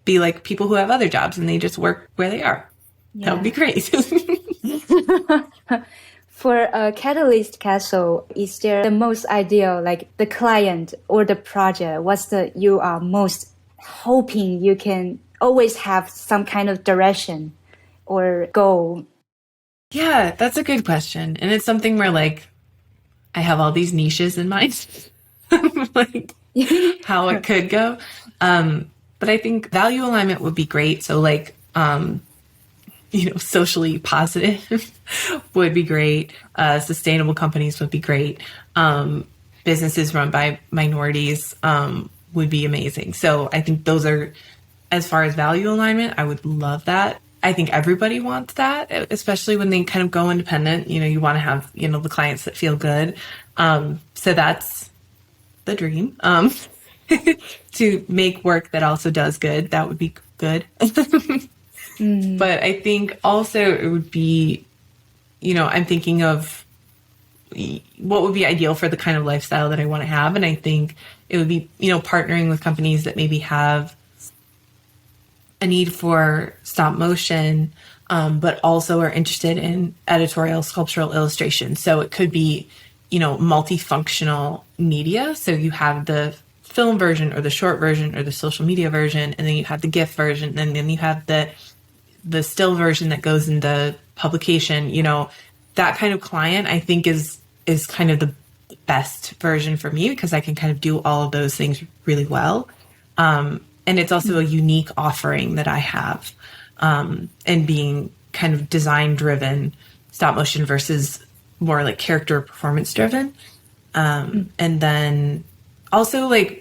be like people who have other jobs and they just work where they are. That would be great. For a Catalyst Castle, is there the most ideal, like the client or the project? What's the you are most hoping you can always have some kind of direction or goal? Yeah, that's a good question. And it's something where like I have all these niches in mind, like how it could go. But I think value alignment would be great. So like, you know, socially positive would be great. Sustainable companies would be great. Businesses run by minorities would be amazing. So I think those are, as far as value alignment, I would love that. I think everybody wants that, especially when they kind of go independent. You know, you want to have, you know, the clients that feel good. So that's the dream. To make work that also does good, that would be good. But I think also it would be, you know, I'm thinking of what would be ideal for the kind of lifestyle that I want to have. And I think it would be, you know, partnering with companies that maybe have a need for stop motion, but also are interested in editorial sculptural illustration. So it could be, you know, multifunctional media. So you have the film version or the short version or the social media version, and then you have the GIF version, and then you have the still version that goes into publication. You know, that kind of client I think is kind of the best version for me, because I can kind of do all of those things really well. And it's also a unique offering that I have, and being kind of design driven stop motion versus more like character performance driven. And then also like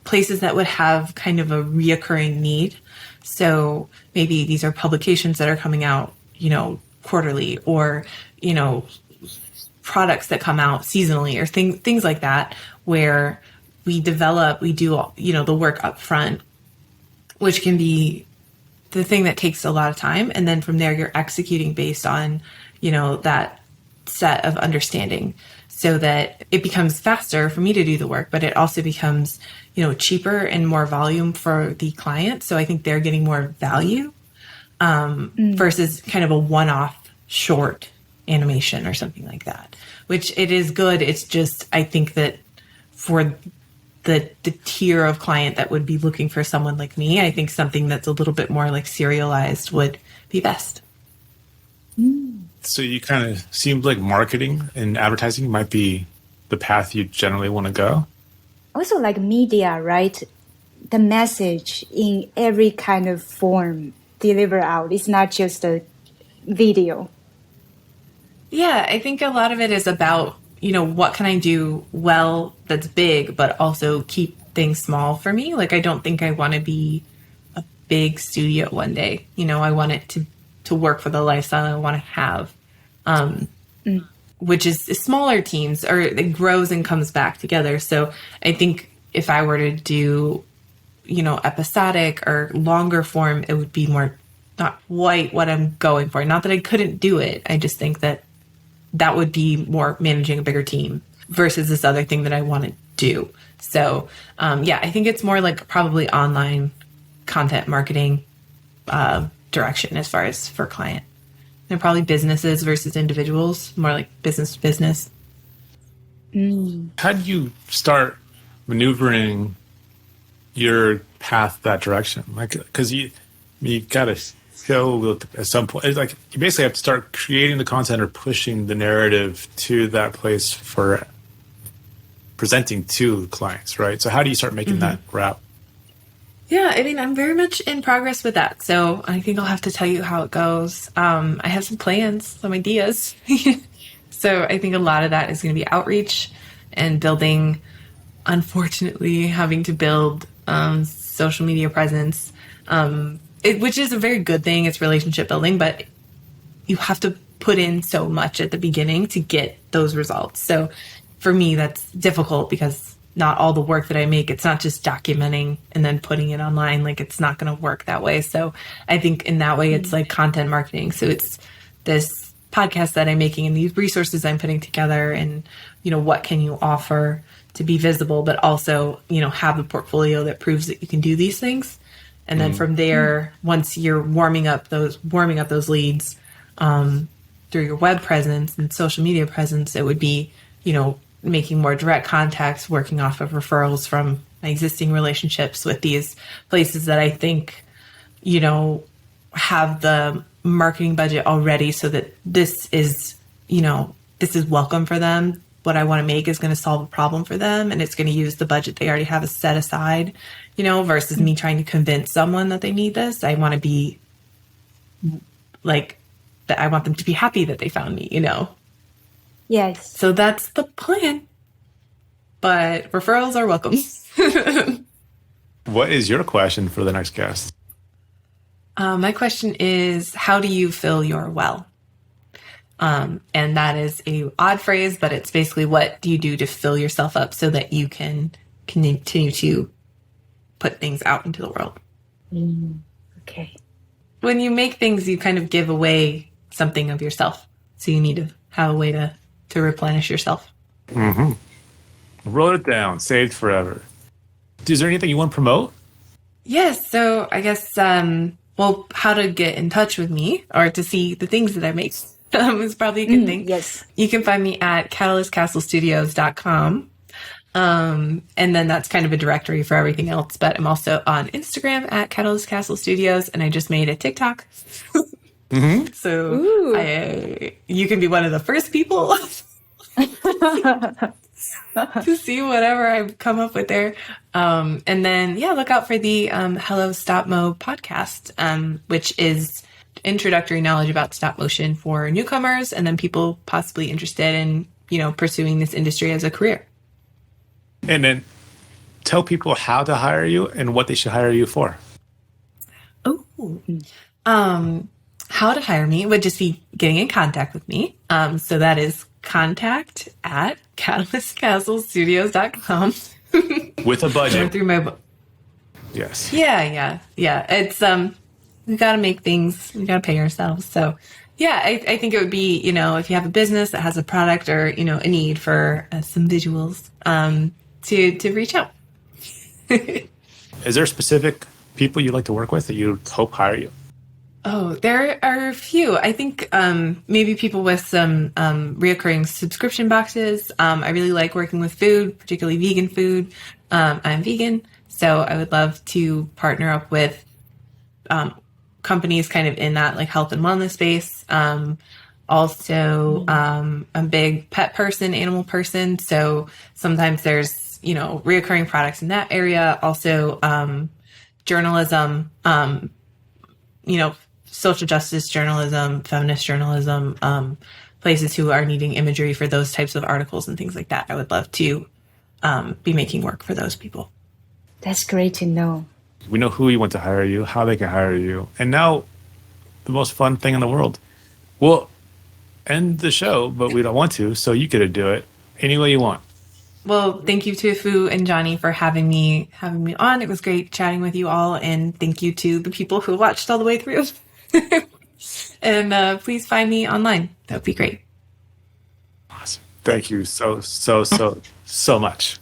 places that would have kind of a reoccurring need. So maybe these are publications that are coming out, you know, quarterly, or, you know, products that come out seasonally, or things like that, where we do, you know, the work up front, which can be the thing that takes a lot of time. And then from there, you're executing based on, you know, that set of understanding, so that it becomes faster for me to do the work, but it also becomes, you know, cheaper and more volume for the client. So I think they're getting more value, versus kind of a one-off short animation or something like that, which it is good. It's just, I think that for the tier of client that would be looking for someone like me, I think something that's a little bit more like serialized would be best. So you kind of seemed like marketing and advertising might be the path you generally want to go. Also like media, right? The message in every kind of form deliver out. It's not just a video. Yeah, I think a lot of it is about, you know, what can I do well that's big, but also keep things small for me. Like, I don't think I want to be a big studio one day. You know, I want it to work for the lifestyle I want to have, which is smaller teams, or it grows and comes back together. So I think if I were to do, you know, episodic or longer form, it would be more not quite what I'm going for. Not that I couldn't do it. I just think that would be more managing a bigger team versus this other thing that I want to do. So, yeah, I think it's more like probably online content marketing direction as far as for client. And probably businesses versus individuals, more like business to business. How do you start maneuvering your path that direction? Like, because you gotta go at some point. It's like you basically have to start creating the content or pushing the narrative to that place for presenting to clients, right? So how do you start making that route? Yeah, I mean, I'm very much in progress with that. So I think I'll have to tell you how it goes. I have some plans, some ideas. So I think a lot of that is going to be outreach and building, unfortunately, having to build social media presence, which is a very good thing. It's relationship building, but you have to put in so much at the beginning to get those results. So for me, that's difficult because not all the work that I make, it's not just documenting and then putting it online. Like, it's not going to work that way. So I think in that way, it's like content marketing. So it's this podcast that I'm making and these resources I'm putting together and, what can you offer to be visible, but also, have a portfolio that proves that you can do these things. And then from there, once you're warming up those leads through your web presence and social media presence, it would be, making more direct contacts, working off of referrals from my existing relationships with these places that I think, have the marketing budget already so that this is welcome for them. What I want to make is going to solve a problem for them, and it's going to use the budget they already have set aside, versus me trying to convince someone that they need this. I want to be like that. I want them to be happy that they found me, Yes. So that's the plan. But referrals are welcome. What is your question for the next guest? My question is, how do you fill your well? And that is a odd phrase, but it's basically, what do you do to fill yourself up so that you can continue to put things out into the world? Okay. When you make things, you kind of give away something of yourself. So you need to have a way to replenish yourself. Wrote it down, saved forever. Is there anything you want to promote? Yes. So I guess, how to get in touch with me or to see the things that I make is probably a good thing. Yes. You can find me at catalystcastlestudios.com. And then that's kind of a directory for everything else. But I'm also on Instagram at Catalyst Castle Studios, and I just made a TikTok. So you can be one of the first people to see whatever I come up with there. And then, look out for the Hello Stop Mo podcast, which is introductory knowledge about stop motion for newcomers and then people possibly interested in, pursuing this industry as a career. And then tell people how to hire you and what they should hire you for. How to hire me would just be getting in contact with me. So that is contact at catalystcastlestudios.com. With a budget. Through my Yes. Yeah. It's we got to make things. We got to pay ourselves. So yeah, I think it would be, if you have a business that has a product or a need for some visuals, to reach out. Is there specific people you'd like to work with that you hope hire you? Oh, there are a few. I think maybe people with some reoccurring subscription boxes. I really like working with food, particularly vegan food. I'm vegan, so I would love to partner up with companies kind of in that like health and wellness space. Also, I'm a big pet person, animal person. So sometimes there's, reoccurring products in that area. Also, journalism, social justice journalism, feminist journalism, places who are needing imagery for those types of articles and things like that. I would love to be making work for those people. That's great to know. We know who you want to hire you, how they can hire you. And now the most fun thing in the world. We'll end the show, but we don't want to, so you get to do it any way you want. Well, thank you to Fu and Johnny for having me on. It was great chatting with you all, and thank you to the people who watched all the way through. And please find me online. That would be great. Awesome. Thank you so much.